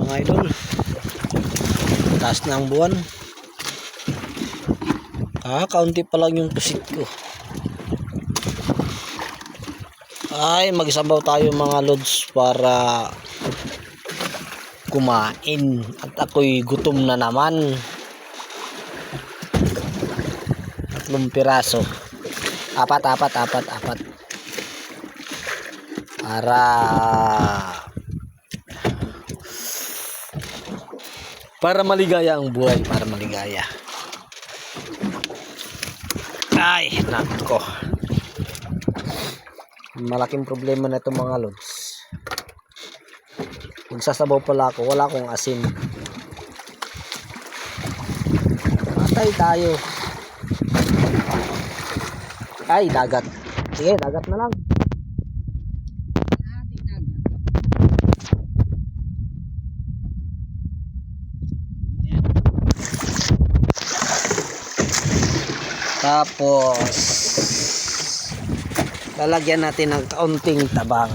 mga idol. Taas na ang buwan. Kaunti pa lang yung pusit ko. Ay, magsabaw tayo mga lods para kumain. At ako'y gutom na naman. 3 piraso. Apat. Para maligaya ang buhay, para maligaya. Ay, nako. Malaking problema na ito mga lods. Magsasabaw pala ako, wala akong asin. Patay tayo. Ay, dagat. Sige, dagat na lang. Tapos lalagyan natin ng kaunting tabang.